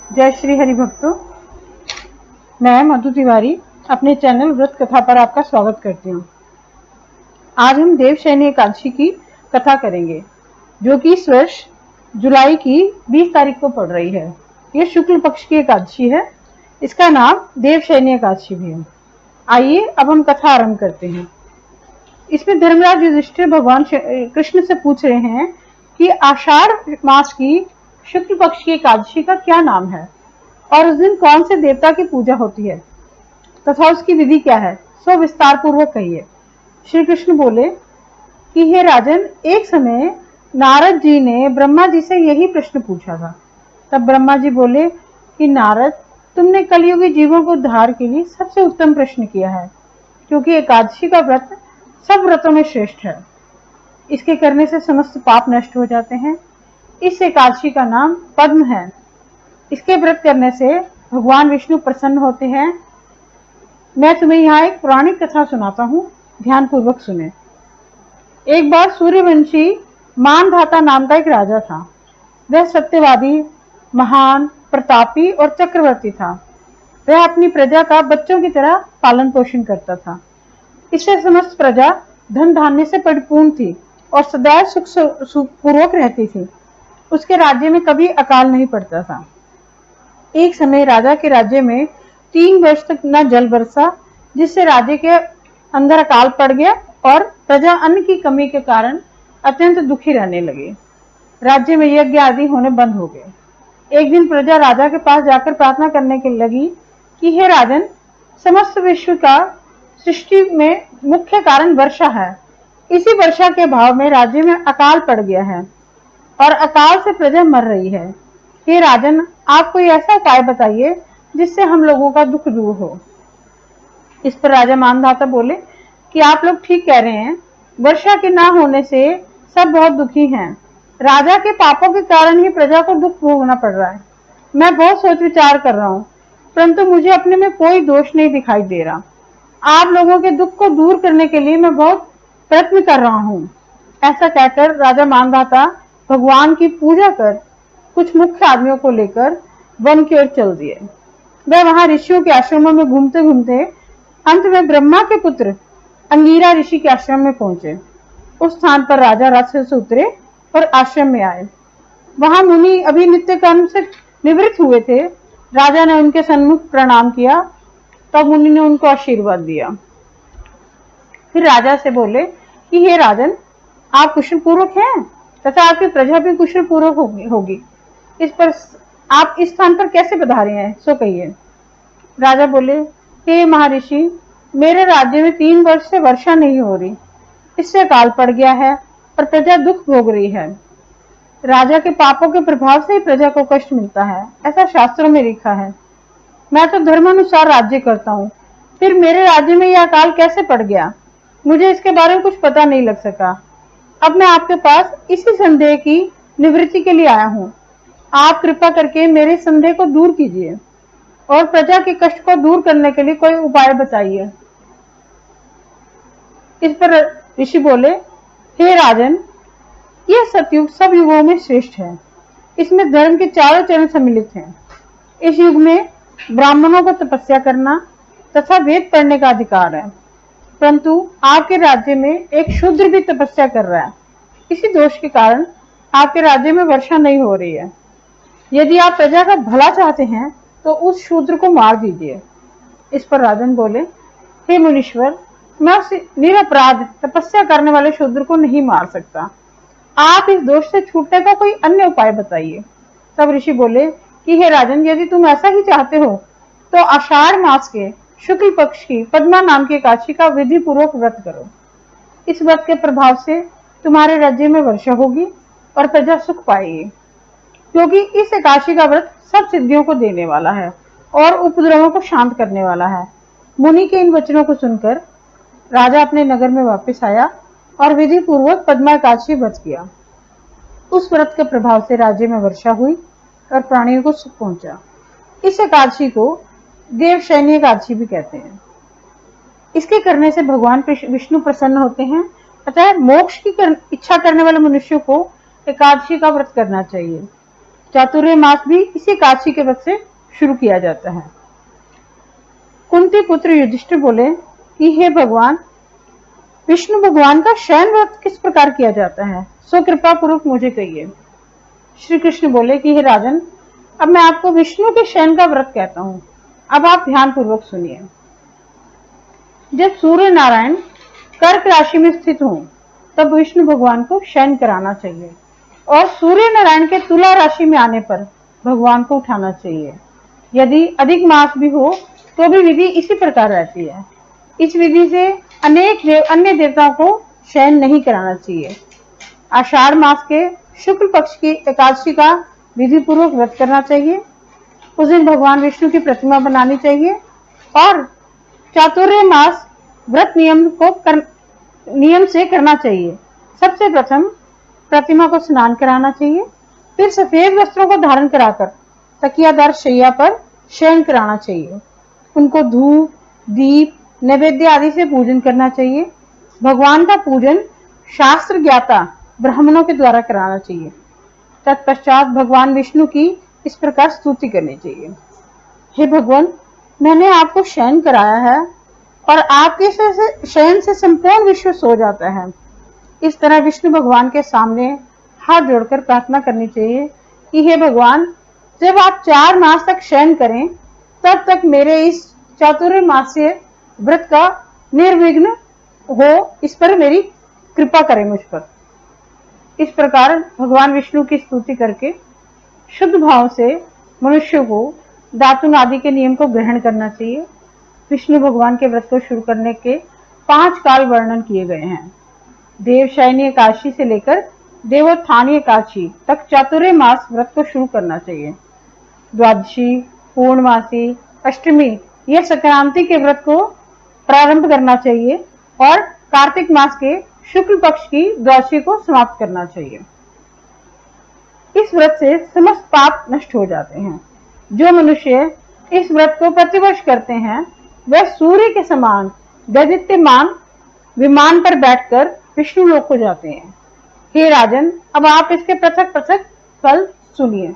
जय श्री हरि भक्तों, मैं मधु तिवारी अपने चैनल व्रत कथा पर आपका स्वागत करती हूँ। आज हम देवशयनी एकादशी की कथा करेंगे, जो कि इस वर्ष जुलाई की 20 तारीख को पड़ रही है। ये शुक्ल पक्ष की एकादशी है। इसका नाम देवशयनी एकादशी भी है। आइए अब हम कथा आरंभ करते हैं। इसमें धर्मराज युधिष्ठिर भगवान कृष्ण से पूछ रहे हैं कि आषाढ़ मास की शुक्ल पक्ष की एकादशी का क्या नाम है और उस दिन कौन से देवता की पूजा होती है तथा उसकी विधि क्या है, सो विस्तार पूर्वक कहिए। श्री कृष्ण बोले कि हे राजन, एक समय नारद जी ने ब्रह्मा जी से यही प्रश्न पूछा था। तब ब्रह्मा जी बोले कि नारद, तुमने कलयुगी जीवों को उद्धार के लिए सबसे उत्तम प्रश्न किया है, क्योंकि एकादशी का व्रत सब व्रतों में श्रेष्ठ है। इसके करने से समस्त पाप नष्ट हो जाते हैं। इस एकादशी का नाम पद्म है। इसके व्रत करने से भगवान विष्णु प्रसन्न होते हैं। मैं तुम्हें यहाँ एक पौराणिक कथा सुनाता हूँ, ध्यान पूर्वक सुने। एक बार सूर्यवंशी मानधाता नाम का एक राजा था। वह सत्यवादी, महान, प्रतापी और चक्रवर्ती था। वह अपनी प्रजा का बच्चों की तरह पालन पोषण करता था। इससे समस्त प्रजा धन धान्य से परिपूर्ण थी और सदैव सुख पूर्वक रहती थी। उसके राज्य में कभी अकाल नहीं पड़ता था। एक समय राजा के राज्य में 3 वर्ष तक न जल बरसा, जिससे राज्य के अंदर अकाल पड़ गया और प्रजा अन्न की कमी के कारण अत्यंत दुखी रहने लगी। राज्य में यज्ञ आदि होने बंद हो गए। एक दिन प्रजा राजा के पास जाकर प्रार्थना करने के लगी कि हे राजन, समस्त विश्व का सृष्टि में मुख्य कारण वर्षा है। इसी वर्षा के अभाव में राज्य में अकाल पड़ गया है और अकाल से प्रजा मर रही है। हे राजन, आप कोई ऐसा उपाय बताइए जिससे हम लोगों का दुख दूर हो। इस पर राजा मानधाता बोले कि आप लोग ठीक कह रहे हैं। वर्षा के ना होने से सब बहुत दुखी हैं। राजा के पापों के कारण ही प्रजा को दुख भोगना पड़ रहा है। मैं बहुत सोच विचार कर रहा हूँ, परंतु मुझे अपने में कोई दोष नहीं दिखाई दे रहा। आप लोगों के दुख को दूर करने के लिए मैं बहुत प्रयत्न कर रहा हूँ। ऐसा कहकर राजा मानधाता भगवान की पूजा कर कुछ मुख्य आदमियों को लेकर वन की ओर चल दिए। वह वहां ऋषियों के आश्रमों में घूमते घूमते अंत में ब्रह्मा के पुत्र अंगीरा ऋषि के आश्रम में पहुंचे। उस स्थान पर राजा रथ से उतरे और आश्रम में आए। वहां मुनि अभी नित्य कर्म से निवृत्त हुए थे। राजा ने उनके सन्मुख प्रणाम किया। तब मुनि ने उनको आशीर्वाद दिया। फिर राजा से बोले कि हे राजन, आप कुशल पूर्वक हैं तथा आपकी प्रजा भी कुशल पूर्वक होगी। इस पर आप इस स्थान पर कैसे पधारे हैं, सो कहिए। राजा बोले, हे महर्षि, मेरे राज्य में 3 वर्ष से वर्षा नहीं हो रही। इससे अकाल पड़ गया है और प्रजा दुख भोग रही है। राजा के पापों के प्रभाव से ही प्रजा को कष्ट मिलता है, ऐसा शास्त्रों में लिखा है। मैं तो धर्मानुसार राज्य करता हूँ, फिर मेरे राज्य में यह अकाल कैसे पड़ गया? मुझे इसके बारे में कुछ पता नहीं लग सका। अब मैं आपके पास इसी संदेह की निवृत्ति के लिए आया हूँ। आप कृपा करके मेरे संदेह को दूर कीजिए और प्रजा के कष्ट को दूर करने के लिए कोई उपाय बताइए। इस पर ऋषि बोले, हे राजन, यह सतयुग सब युगों में श्रेष्ठ है। इसमें धर्म के चारों चरण सम्मिलित हैं। इस युग में ब्राह्मणों को तपस्या करना तथा वेद पढ़ने का अधिकार है, परंतु आपके राज्य में एक शूद्र भी तपस्या कर रहा है। इसी दोष के कारण आपके राज्य में वर्षा नहीं हो रही है। यदि आप प्रजा का भला चाहते हैं तो उस शूद्र को मार दीजिए। इस पर राजन बोले, हे मुनीश्वर, मैं उस निरपराध तपस्या करने वाले शूद्र को नहीं मार सकता। आप इस दोष से छूटने का कोई अन्य उपाय बताइए। तब ऋषि बोले कि हे राजन, यदि तुम ऐसा ही चाहते हो तो आषाढ़ मास के शुक्ल पक्ष की पद्मा नाम की एकादशी का विधि पूर्वक व्रत करो। इस व्रत के प्रभाव से तुम्हारे राज्य में वर्षा होगी और प्रजा सुख पाएगी, क्योंकि इस एकादशी का व्रत सब सिद्धियों को देने वाला है और उपद्रवों को शांत करने वाला है। मुनि के इन वचनों को सुनकर राजा अपने नगर में वापस आया और विधि पूर्वक पद्मा एकादशी व्रत किया। उस व्रत के प्रभाव से राज्य में वर्षा हुई और प्राणियों को सुख पहुंचा। इस एकादशी को देवशयनी एकादशी भी कहते हैं। इसके करने से भगवान विष्णु प्रसन्न होते हैं। अतः मोक्ष की इच्छा करने वाले मनुष्यों को एकादशी का व्रत करना चाहिए। चातुर्य मास भी इसी एकादशी के व्रत से शुरू किया जाता है। कुंती पुत्र युधिष्ठिर बोले कि हे भगवान, विष्णु भगवान का शयन व्रत किस प्रकार किया जाता है, सो कृपा पूर्वक मुझे कहिए। श्री कृष्ण बोले कि हे राजन, अब मैं आपको विष्णु के शयन का व्रत कहता हूँ, अब आप ध्यान पूर्वक सुनिए। जब सूर्य नारायण कर्क राशि में स्थित हों, तब विष्णु भगवान को शयन कराना चाहिए और सूर्य नारायण के तुला राशि में आने पर भगवान को उठाना चाहिए। यदि अधिक मास भी हो तो भी विधि इसी प्रकार रहती है। इस विधि से अनेक अन्य देवताओं को शयन नहीं कराना चाहिए। आषाढ़ मास के शुक्ल पक्ष की एकादशी का विधि पूर्वक व्रत करना चाहिए। उस दिन भगवान विष्णु की प्रतिमा बनानी चाहिए और चातुर्य मास व्रत नियम से करना चाहिए। सबसे प्रथम प्रतिमा को स्नान कराना चाहिए, फिर सफेद वस्त्रों को धारण कराकर तकियादार शैया पर शयन कराना चाहिए। उनको धूप, दीप, नैवेद्य आदि से पूजन करना चाहिए। भगवान का पूजन शास्त्र ज्ञाता ब्राह्मणों के द्वारा कराना चाहिए। तत्पश्चात भगवान विष्णु की इस प्रकार स्तुति करनी चाहिए। हे भगवान, मैंने आपको शयन कराया है और आपके शयन से संपूर्ण विश्व सो जाता है। इस तरह विष्णु भगवान के सामने हाथ जोड़कर प्रार्थना करनी चाहिए कि हे भगवान, जब आप 4 मास तक शयन करें तब तक मेरे इस चातुर्य मासीय व्रत का निर्विघ्न हो, इस पर मेरी कृपा करें मुझ पर। इस प्रकार भगवान विष्णु की स्तुति करके शुद्ध भाव से मनुष्य को दातुन आदि के नियम को ग्रहण करना चाहिए। विष्णु भगवान के व्रत को शुरू करने के 5 काल वर्णन किए गए हैं। देवशयनी एकादशी से लेकर देवोत्थानी एकादशी तक चातुर्य मास व्रत को शुरू करना चाहिए। द्वादशी, पूर्णमासी, अष्टमी या संक्रांति के व्रत को प्रारंभ करना चाहिए और कार्तिक मास के शुक्ल पक्ष की द्वादशी को समाप्त करना चाहिए। इस व्रत से समस्त पाप नष्ट हो जाते हैं। जो मनुष्य इस व्रत को प्रतिवर्ष करते हैं वह सूर्य के समान दैदीप्यमान विमान पर बैठकर विष्णु लोक को जाते हैं। हे राजन, अब आप इसके पृथक पृथक फल सुनिए।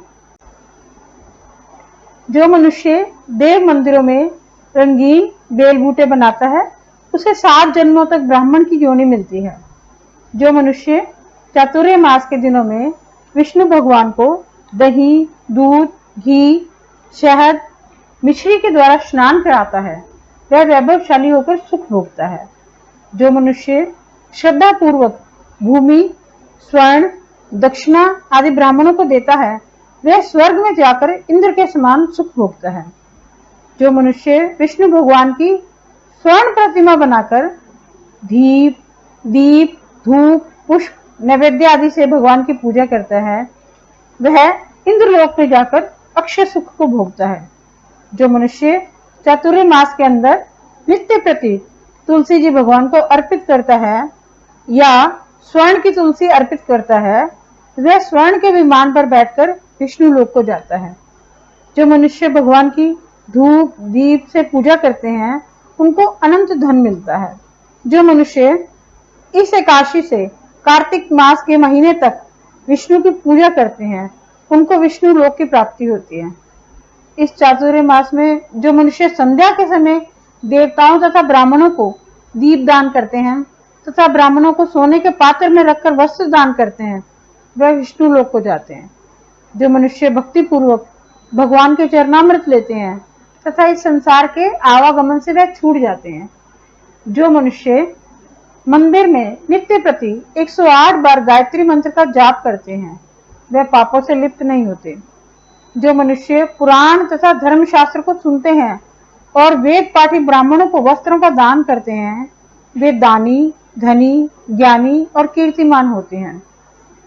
जो मनुष्य देव मंदिरों में रंगीन बेल बूटे बनाता है उसे 7 जन्मों तक ब्राह्मण की योनि मिलती है। जो मनुष्य चातुर्य मास के दिनों में विष्णु भगवान को दही, दूध, घी, शहद, मिश्री के द्वारा स्नान कराता है वह वैभवशाली होकर सुख भोगता है। जो मनुष्य श्रद्धा पूर्वक भूमि, स्वर्ण, दक्षिणा आदि ब्राह्मणों को देता है वह स्वर्ग में जाकर इंद्र के समान सुख भोगता है। जो मनुष्य विष्णु भगवान की स्वर्ण प्रतिमा बनाकर दीप, धूप, पुष्प, नैवेद्य आदि से भगवान की पूजा करता है वह इंद्रलोक में जाकर अक्षय सुख को भोगता है। जो मनुष्य चातुर्य मास के अंदर नित्य प्रति तुलसी जी भगवान को अर्पित करता है या स्वर्ण की तुलसी अर्पित करता है वह स्वर्ण के विमान पर बैठकर विष्णु लोक को जाता है। जो मनुष्य भगवान की धूप, दीप से पूजा करते हैं उनको अनंत धन मिलता है। जो मनुष्य इस एकादशी से कार्तिक मास के महीने तक विष्णु की पूजा करते हैं उनको विष्णु लोक की प्राप्ति होती है। इस चातुर्य मास में जो मनुष्य संध्या के समय देवताओं तथा ब्राह्मणों को दीप दान करते हैं तथा ब्राह्मणों को सोने के पात्र में रखकर वस्त्र दान करते हैं वह विष्णु लोक को जाते हैं। जो मनुष्य भक्ति पूर्वक भगवान के चरणामृत लेते हैं तथा इस संसार के आवागमन से वह छूट जाते हैं। जो मनुष्य मंदिर में नित्य प्रति 108 बार गायत्री मंत्र का जाप करते हैं वह पापों से लिप्त नहीं होते। जो मनुष्य पुराण तथा धर्मशास्त्र को सुनते हैं और वेद पाठी ब्राह्मणों को वस्त्रों का दान करते हैं वे दानी, धनी, ज्ञानी और कीर्तिमान होते हैं।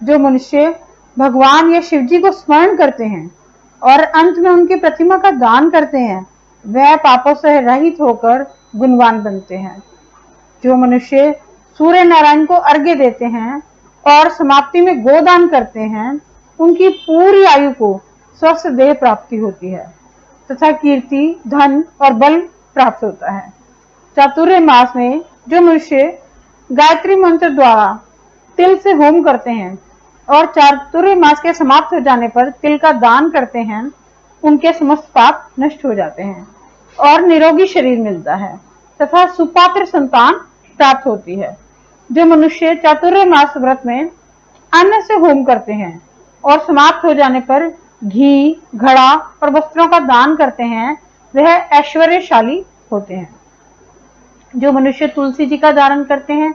जो मनुष्य भगवान या शिव जी को स्मरण करते हैं और अंत में उनकी प्रतिमा का दान करते हैं वह पापों से रहित होकर गुणवान बनते हैं। जो मनुष्य सूर्य नारायण को अर्घ्य देते हैं और समाप्ति में गोदान करते हैं उनकी पूरी आयु को स्वस्थ देह प्राप्ति होती है तथा कीर्ति, धन और बल प्राप्त होता है। चातुर्य मास में जो मनुष्य गायत्री मंत्र द्वारा तिल से होम करते हैं और चातुर्मास के समाप्त हो जाने पर तिल का दान करते हैं, उनके समस्त पाप नष्ट हो जाते हैं और निरोगी शरीर मिलता है तथा सुपात्र संतान प्राप्त होती है। जो मनुष्य चातुर्मास व्रत में अन्न से होम करते हैं और समाप्त हो जाने पर घी, घड़ा और वस्त्रों का दान करते हैं, वह ऐश्वर्यशाली होते हैं। जो मनुष्य तुलसी जी का धारण करते हैं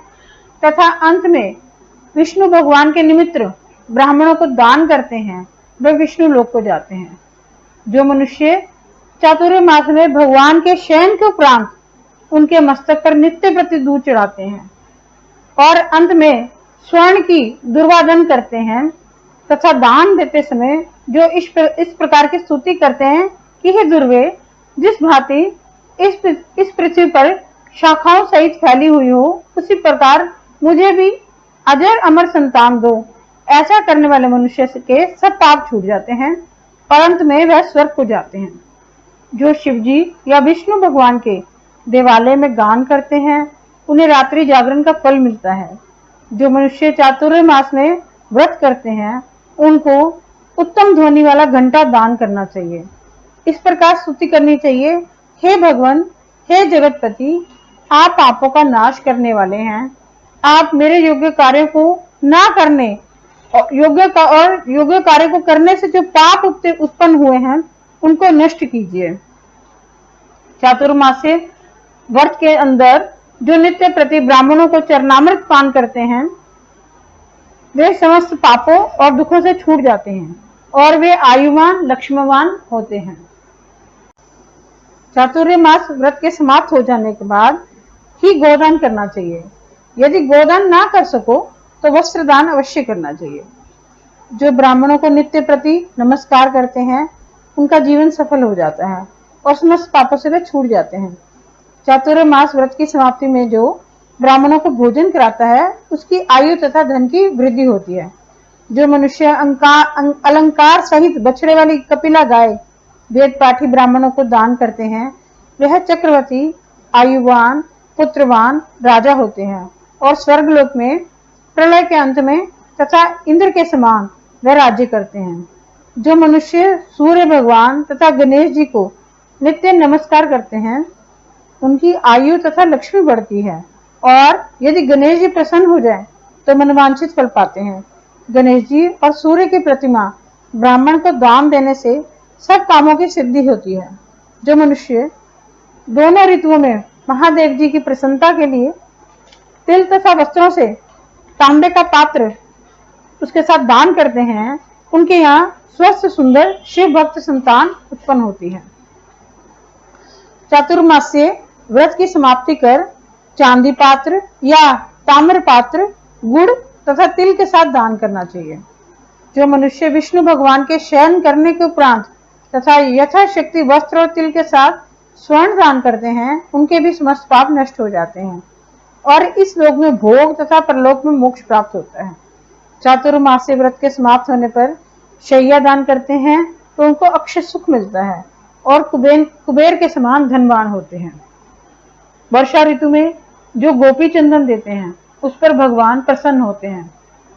तथा अंत में विष्णु भगवान के निमित्त ब्राह्मणों को दान करते हैं, वे विष्णु लोक को जाते हैं। जो मनुष्य चातुर्मास में भगवान के शयन के उपरांत उनके मस्तक पर नित्य प्रति दूध चढ़ाते हैं और अंत में स्वर्ण की दुर्वादन करते हैं तथा दान देते समय जो इस प्रकार की स्तुति करते हैं कि हे दुर्वे, जिस भांति इस पृथ्वी पर शाखाओं सहित फैली हुई हो, उसी प्रकार मुझे भी अजर अमर संतान दो। ऐसा करने वाले मनुष्य के सब पाप छूट जाते हैं और अंत में वह स्वर्ग को जाते हैं। जो शिवजी या विष्णु भगवान के देवालय में गान करते हैं, उन्हें रात्रि जागरण का फल मिलता है। जो मनुष्य चातुर्मास में व्रत करते हैं, उनको उत्तम ध्वनि वाला घंटा दान करना चाहिए। इस प्रकार स्तुति करनी चाहिए, हे भगवान, हे जगतपति, आप पापों का नाश करने वाले हैं। आप मेरे योग्य कार्यों को ना करने और योग्य कार्य को करने से जो पाप उत्पन्न हुए हैं, उनको नष्ट कीजिए। चातुर्मास्य व्रत के अंदर जो नित्य प्रति ब्राह्मणों को चरणामृत पान करते हैं, वे समस्त पापों और दुखों से छूट जाते हैं और वे आयुमान लक्ष्मीवान होते हैं। चातुर्मास व्रत के समाप्त हो जाने के बाद ही गोदान करना चाहिए। यदि गोदान ना कर सको तो वस्त्र दान अवश्य करना चाहिए। जो ब्राह्मणों को नित्य प्रति नमस्कार करते हैं, उनका जीवन सफल हो जाता है और समस्त पापों से वे छूट जाते हैं। चातुर्मास व्रत की समाप्ति में जो ब्राह्मणों को भोजन कराता है, उसकी आयु तथा धन की वृद्धि होती है। जो मनुष्य अलंकार सहित बछड़े वाली कपिला गाय वेद पाठी ब्राह्मणों को दान करते हैं, वह चक्रवर्ती, आयुवान, पुत्रवान राजा होते हैं और स्वर्गलोक में प्रलय के अंत में तथा इंद्र के समान वह राज्य करते हैं। जो मनुष्य सूर्य भगवान तथा गणेश जी को नित्य नमस्कार करते हैं, उनकी आयु तथा लक्ष्मी बढ़ती है और यदि गणेश जी प्रसन्न हो जाए तो मनवांछित फल पाते हैं। गणेश जी और सूर्य की प्रतिमा ब्राह्मण को दान देने से सब कामों की सिद्धि होती है। जो मनुष्य दोनों ऋतुओं में महादेव जी की प्रसन्नता के लिए तिल तथा वस्त्रों से तांबे का पात्र उसके साथ दान करते हैं, उनके यहाँ स्वस्थ सुंदर शिव भक्त संतान उत्पन्न होती है। चातुर्मास्य व्रत की समाप्ति कर चांदी पात्र या ताम्र पात्र गुड़ तथा तिल के साथ दान करना चाहिए। जो मनुष्य विष्णु भगवान के शयन करने के उपरांत तथा यथाशक्ति वस्त्र और तिल के साथ स्वर्ण दान करते हैं, उनके भी समस्त पाप नष्ट हो जाते हैं और इस लोक में भोग तथा परलोक में मोक्ष प्राप्त होता है। चातुर्मास्य व्रत के समाप्त होने पर शैया दान करते हैं तो उनको अक्षय सुख मिलता है और कुबेर के समान धनवान होते हैं। वर्षा ऋतु में जो गोपी चंदन देते हैं, उस पर भगवान प्रसन्न होते हैं।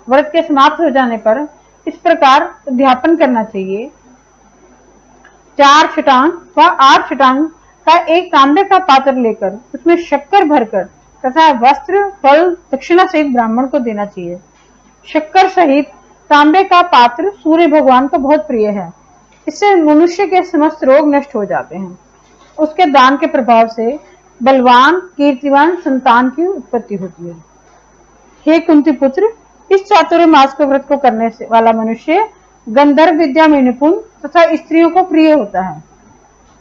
व्रत के समाप्त हो जाने पर इस प्रकार अध्यापन करना चाहिए, 4 छटांग व 8 छटांग का एक तांबे का पात्र लेकर उसमें शक्कर भरकर तथा वस्त्र फल दक्षिणा सहित ब्राह्मण को देना चाहिए। शक्कर सहित तांबे का पात्र सूर्य भगवान को बहुत प्रिय है। इससे मनुष्य के समस्त रोग नष्ट हो जाते हैं। उसके दान के प्रभाव से बलवान कीर्तिवान संतान की उत्पत्ति होती है। हे कुंती पुत्र, इस चातुर्मास के व्रत को करने से वाला मनुष्य गंधर्व विद्या में निपुण तथा स्त्रियों को प्रिय होता है।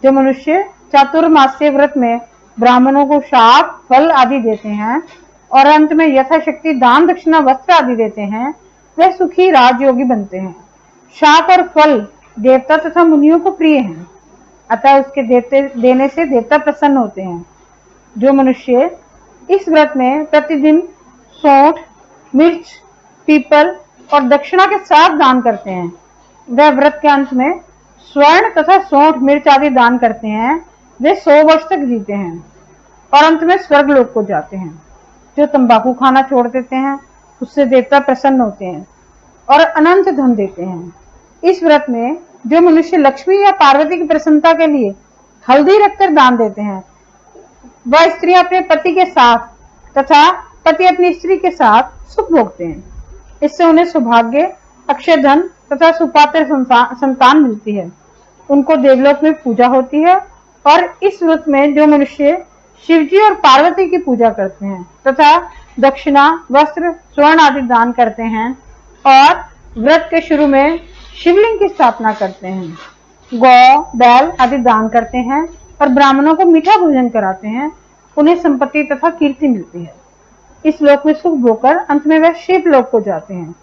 जो मनुष्य चातुर्मास्य व्रत में ब्राह्मणों को शाक फल आदि देते हैं और अंत में यथाशक्ति दान दक्षिणा वस्त्र आदि देते हैं, वे सुखी राजयोगी बनते हैं। शाक और फल देवता तथा मुनियों को प्रिय हैं, अतः उसके देने से देवता प्रसन्न होते हैं। जो मनुष्य इस व्रत में प्रतिदिन सौंठ, मिर्च, पीपल और दक्षिणा के साथ दान करते हैं, वह व्रत के अंत में स्वर्ण तथा सौंठ मिर्च आदि दान करते हैं, वे 100 वर्ष तक जीते हैं और अंत में स्वर्गलोक को जाते हैं। जो तंबाकू खाना छोड़ देते हैं, उससे देवता प्रसन्न होते हैं और अनंत धन देते हैं। इस व्रत में जो मनुष्य लक्ष्मी या पार्वती की प्रसन्नता के लिए हल्दी रखकर दान देते हैं, वह स्त्री अपने पति के साथ तथा पति अपनी स्त्री के साथ सुख भोगते हैं। इससे उन्हें सौभाग्य, अक्षय धन तथा सुपात्र संतान मिलती है। उनको देवलोक में पूजा होती है। और इस व्रत में जो मनुष्य शिवजी और पार्वती की पूजा करते हैं तथा दक्षिणा, वस्त्र, स्वर्ण आदि दान करते हैं और व्रत के शुरू में शिवलिंग की स्थापना करते हैं, गौ, बैल आदि दान करते हैं और ब्राह्मणों को मीठा भोजन कराते हैं, उन्हें संपत्ति तथा कीर्ति मिलती है। इस लोक में सुख भोगकर अंत में वह शिव लोक को जाते हैं।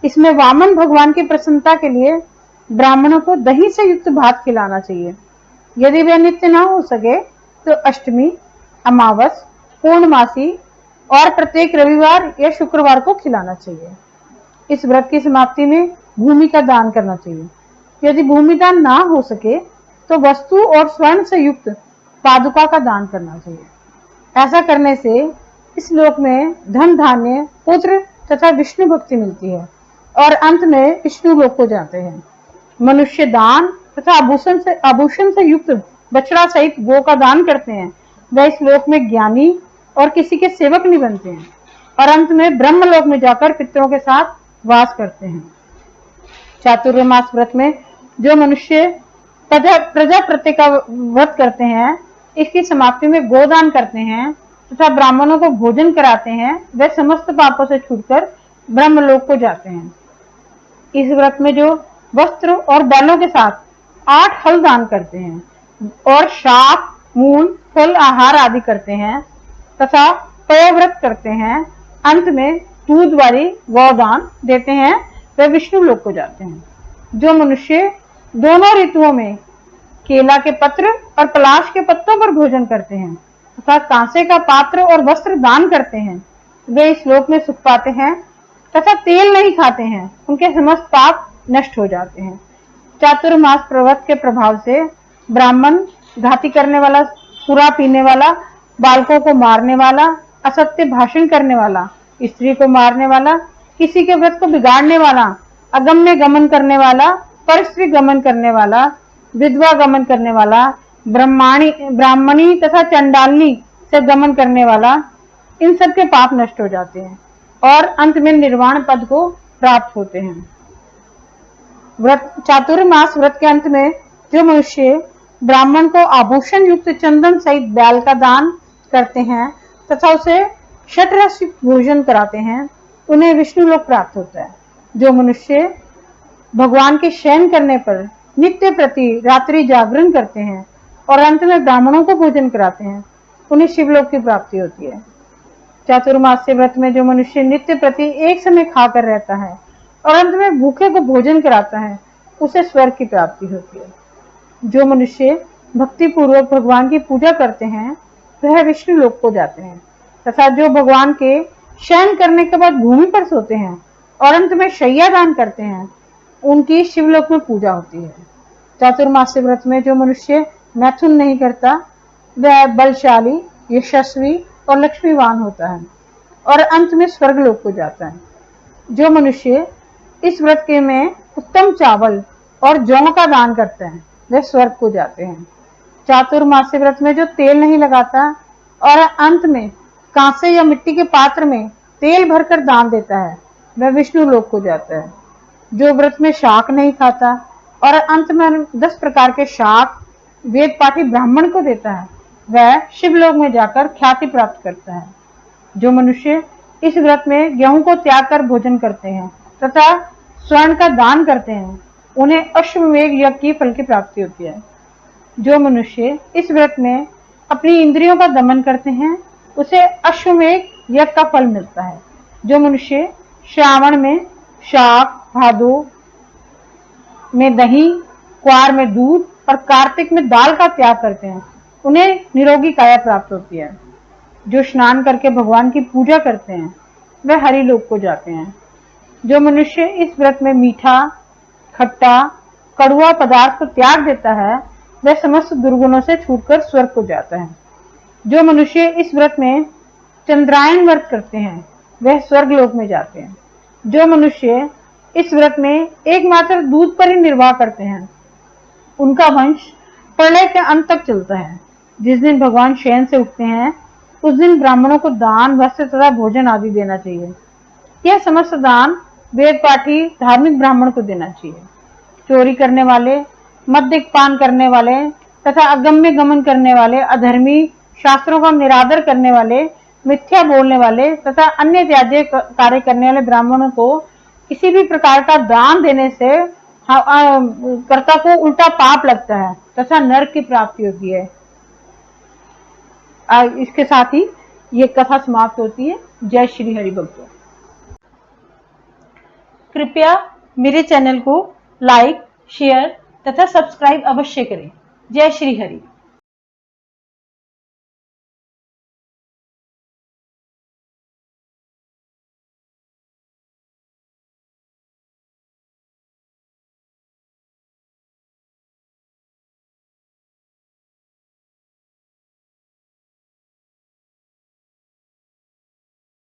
इसमें वामन भगवान की प्रसन्नता के लिए ब्राह्मणों को दही से युक्त भात खिलाना चाहिए। यदि वह नित्य ना हो सके तो अष्टमी, अमावस, पूर्णमासी और प्रत्येक रविवार या शुक्रवार को खिलाना चाहिए। इस व्रत की समाप्ति में भूमि का दान करना चाहिए। यदि भूमि दान ना हो सके तो वस्तु और स्वर्ण से युक्त पादुका का दान करना चाहिए। ऐसा करने से इस लोक में धन, धान्य, पुत्र तथा विष्णु भक्ति मिलती है और अंत में विष्णु लोक को जाते हैं। मनुष्य दान तथा आभूषण से युक्त बछड़ा सहित गो का दान करते हैं, वह इस लोक में ज्ञानी और किसी के सेवक नहीं बनते हैं और अंत में ब्रह्म लोक में जाकर पितरों के साथ वास करते हैं। चातुर्मास व्रत में जो मनुष्य प्रजापति का व्रत करते हैं, इसकी समाप्ति में गोदान करते हैं तथा ब्राह्मणों को भोजन कराते हैं, वे समस्त पापों से छूटकर ब्रह्मलोक को जाते हैं। इस व्रत में जो वस्त्र और बैलों के साथ 8 हल दान करते हैं और शाक, मूल, फल, आहार आदि करते हैं तथा पयव्रत करते हैं, अंत में दूध वाली गौदान देते हैं, वे विष्णु लोक को जाते हैं। जो मनुष्य दोनों ऋतुओं में केला के पत्र और पलाश के पत्तों पर भोजन करते हैं तथा कांसे का पात्र और वस्त्र दान करते हैं, वे इस लोक में सुख पाते हैं तथा तेल नहीं खाते हैं, उनके समस्त पाप नष्ट हो जाते हैं। चातुर्मास व्रत के प्रभाव से ब्राह्मण, घाती करने वाला, सुरा पीने वाला, बालकों को मारने वाला, असत्य भाषण करने वाला, स्त्री को मारने वाला, किसी के व्रत को बिगाड़ने वाला, अगम्य गमन करने वाला, परस्त्री गमन करने वाला, विधवा गमन करने वाला, ब्राह्मणी तथा चंडालनी से गमन करने वाला, इन सब के पाप नष्ट हो जाते हैं और अंत में निर्वाण पद को प्राप्त होते हैं। चातुर्मास व्रत के अंत में जो मनुष्य ब्राह्मण को आभूषण युक्त चंदन सहित बैल का दान करते हैं तथा उसे षट्रसिक भोजन कराते हैं, उन्हें विष्णु लोक प्राप्त होता है। जो मनुष्य भगवान के शयन करने पर नित्य प्रति रात्रि जागरण करते हैं और अंत में ब्राह्मणों को भोजन कराते हैं, उन्हें शिवलोक की प्राप्ति होती है। चातुर्मास्य व्रत में जो मनुष्य नित्य प्रति एक समय खाकर रहता है और अंत में भूखे को भोजन कराता है, उसे स्वर्ग की प्राप्ति होती है। जो मनुष्य भक्ति पूर्वक भगवान की पूजा करते हैं, वह विष्णु लोक को जाते हैं तथा जो भगवान के शयन करने के बाद भूमि पर सोते हैं और अंत में शैया दान करते हैं, उनकी शिवलोक में पूजा होती है। चातुर्मास्य व्रत में जो मनुष्य मैथुन नहीं करता, वह बलशाली, यशस्वी और लक्ष्मीवान होता है और अंत में स्वर्ग लोक को जाता है। जो मनुष्य इस व्रत के में उत्तम चावल और जौ का दान करते हैं, वे स्वर्ग को जाते हैं। चातुर्मास्य व्रत में जो तेल नहीं लगाता और अंत में कांसे या मिट्टी के पात्र में तेल भरकर दान देता है, वह विष्णु लोक को जाता है। जो व्रत में शाक नहीं खाता और अंत में 10 प्रकार के शाक वेद पाठी ब्राह्मण को देता है, वह शिवलोक में जाकर ख्याति प्राप्त करता है। जो मनुष्य इस व्रत में गेहूं को त्याग कर भोजन करते हैं तथा स्वर्ण का दान करते हैं, उन्हें अश्वमेध यज्ञ की फल की प्राप्ति होती है। जो मनुष्य इस व्रत में अपनी इंद्रियों का दमन करते हैं, उसे अश्वमेध यज्ञ का फल मिलता है। जो मनुष्य श्रावण में शाक, भादो में दही, क्वार में दूध और कार्तिक में दाल का त्याग करते हैं, उन्हें निरोगी काया प्राप्त होती है। जो स्नान करके भगवान की पूजा करते हैं, वह हरि लोक को जाते हैं। जो मनुष्य इस व्रत में मीठा, खट्टा, कड़वा पदार्थ को त्याग देता है, वह समस्त दुर्गुणों से छूटकर स्वर्ग को जाता है। जो मनुष्य इस व्रत में चंद्रायन व्रत करते हैं, वह स्वर्ग लोक में जाते हैं। जो मनुष्य इस व्रत में एकमात्र दूध पर ही निर्वाह करते हैं। उनका वंश प्रलय के अंत तक चलता है। जिस दिन भगवान शयन से उठते हैं उस दिन ब्राह्मणों को दान, वस्त्र तथा भोजन आदि देना चाहिए। यह समस्त दान वेद पाठी धार्मिक ब्राह्मण को देना चाहिए। चोरी करने वाले, मद्यपान करने वाले तथा अगम्य गमन करने वाले, अधर्मी, शास्त्रों का निरादर करने वाले, मिथ्या बोलने वाले तथा अन्य त्याज्य कार्य करने वाले ब्राह्मणों को किसी भी प्रकार का दान देने से कर्ता को उल्टा पाप लगता है तथा नरक की प्राप्ति होती है। इसके साथ ही ये कथा समाप्त होती है। जय श्री हरि भक्तों। कृपया मेरे चैनल को लाइक, शेयर तथा सब्सक्राइब अवश्य करें। जय श्री हरि।